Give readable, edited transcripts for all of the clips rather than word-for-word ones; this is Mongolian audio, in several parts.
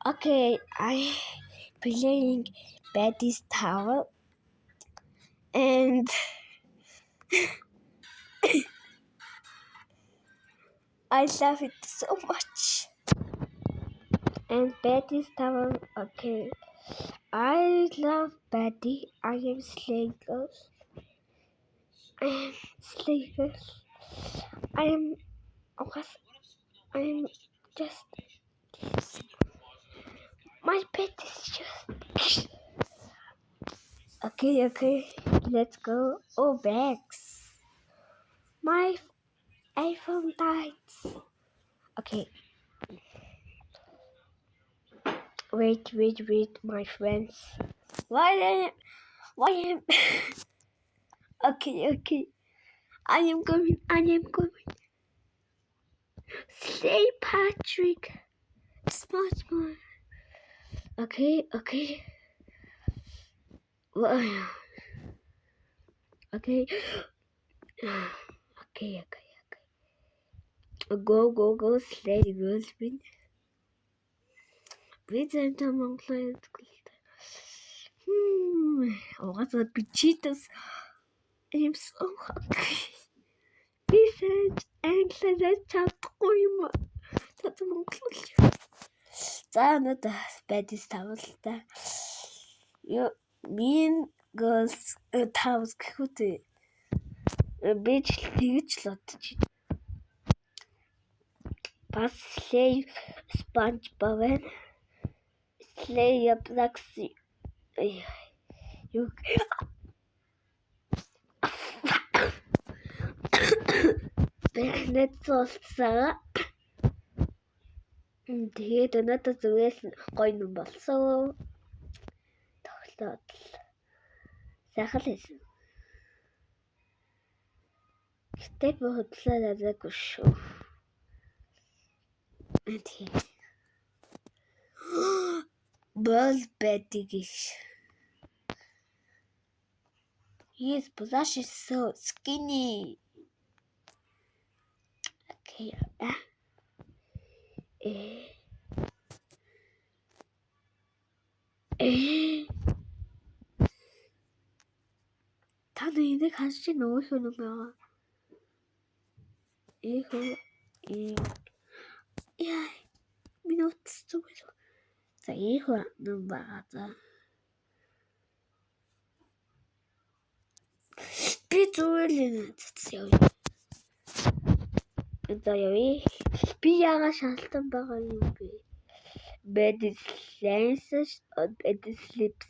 Okay, I'm playing Betty's Tower, and I love it so much. And Betty's Tower, okay. I love Betty. I am Slagos. I am just my pet is just okay. Let's go. Oh, bags. My iPhone died. Okay. Wait, my friends. Why am Okay. I am going. Say Patrick. Smart. Okay. Okay. Go. Slay girls. Бид Монголын хэлтэй. Угаасаа би cheaters I'm so hungry. Би англиар чадахгүй юм. Тэд монгол. За надад Betty's Tower л та. Mean girls Towers гэхүүтэй. Би ч тэгж л бодож байна. Бас Slay SpongeBob Slay Blaxi. Бэнэт цолцоо. Тэгээд өнөөдөр зүгээс гоё юм болсон. Тоглоод сайхан лээсэн. Гэтэ би хөдлөө надаагүй шүү. Ball Betty gish. His blush is so skinny. Okay. Та энийг хасч нөгөө хүн юм аа. Минут зүгээр. За юм байгаа за. Би зүгээр л цэцээ. За яви. Би яга шалтан байгаа юм бэ? Betty lenses or Betty slips.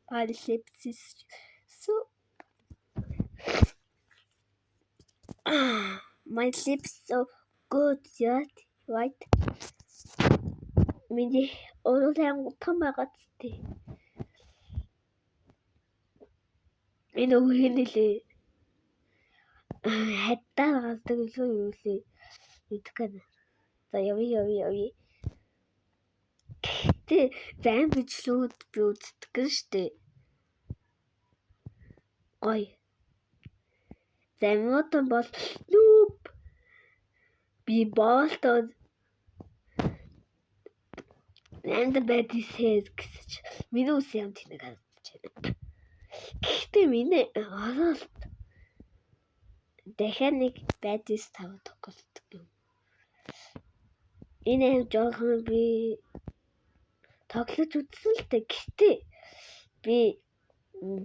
Betty slips is so. My slips so good, right? Миний өөрөөр утхан байгаа зү. Энэ үхэнэлээ. Хаттаа газдаг юу лээ. Итгэн. За яви. Тэ зам бичлүүд би үздэг штэ. Ой. Замуудан бол нүүп. Би болтон and the Betty says миний үс юм тэнэг харагдаж байна. Гэхдээ миний оролт дахиад нэг Betty's Tower тоглолт юм. Энэ жоохон би тоглож үзсэн л дээ. Гэхдээ би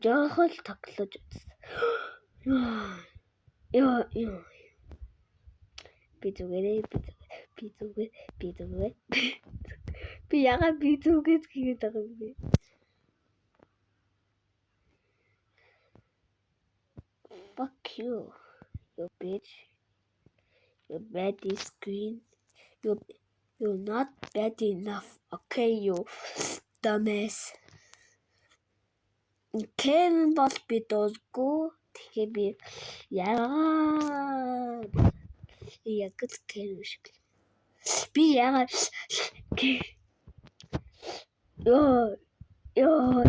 жоохон л тоглож үзсэн. Ёо. Би зүгээр. Би яагаад би зүгээр хийгээд байгаа юм бэ? Fuck you bitch. Your bed is green. You're not bad enough. Okay, you dumbass. Ken бол би дуусгүй. Тэгээ би яагаад Ken шиг. Би яагаад ёо.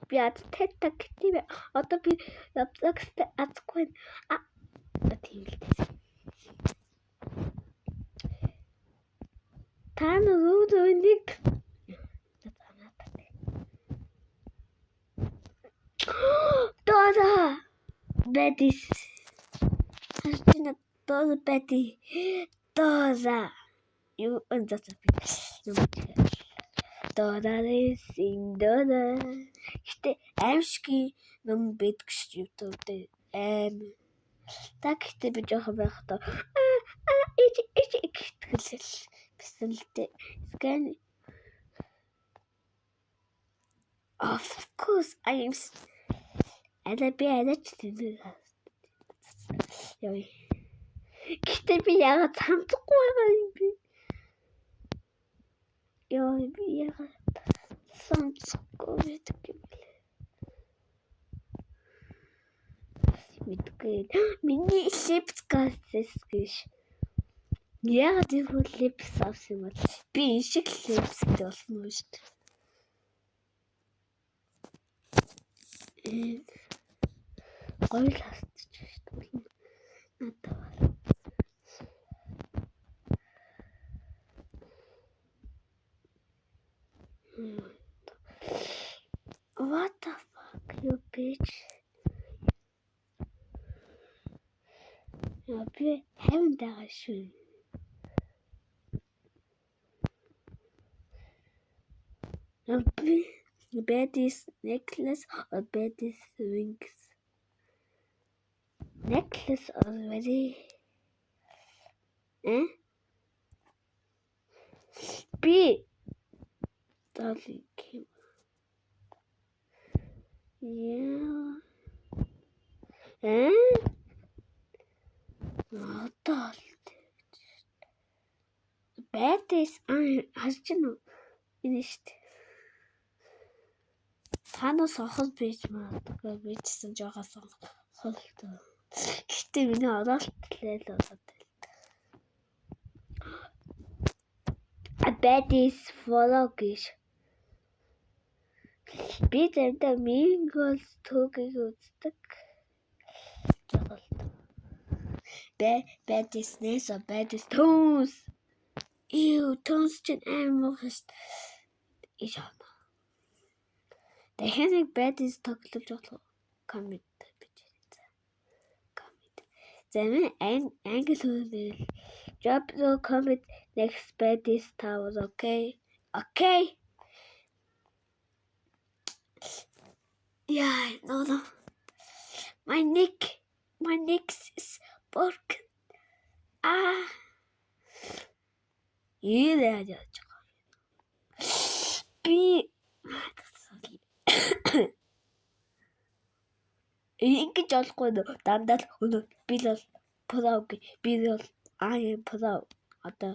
Би аттай гэдэг. Одоо би ябзагстай атгүй. Тийм л дээ. Та нөгөө нэг Дора Бэдис Хартина Дора Бэди Дора юу Дора гэтэ аимшиг ном байдаг шүү YouTube дээр аим та гэтэ би жоохон байхдаа гэтгэлэл бисэн л дээ scan of course I am би алаач тэнэг яа гэтэ би яагаад цамцахгүй байгаа юм бэ яа би яагаад цамцахгүй байдаг юм бэ мэдгүй миний липс гасэс гэж яагаад тийм липс авсан бол би энэ шиг липстэй болсон юм шүү дээ гоё л хасчих шүү дээ надад what the fuck you bitch би хавьд байгаа шүү Betty's necklace or Betty's rings. Necklace already. B. Darling Kim. Yeah. Not all. Betty's husband finished. Танаас сохол бийж магадгүй бичсэн жоохон сохолтой. Гэтэ миний оролтлол болоод байна. Betty's follow гэж. Би заримдаа Mingles төгөгийг үздэг. Betty's Ness or Betty's Tones. Tones чинь амар шүү дээ. Дахиад Betty's тоглож болох коммент гэж хэлсэн. Коммент. Зэмээ англи хэлээр drop the comment next Betty's Tower, okay? Okay. Yeah, no. My neck is broken. Yeah. Ингэж олохгүй дандаа л өнөө би л продав би л продав одоо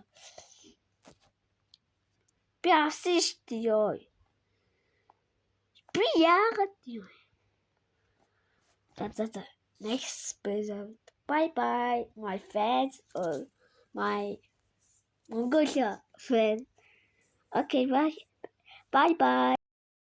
би авсан шүү дээ ёо би яагаад юу за next episode bye my fans or my Mongolia friend okay bye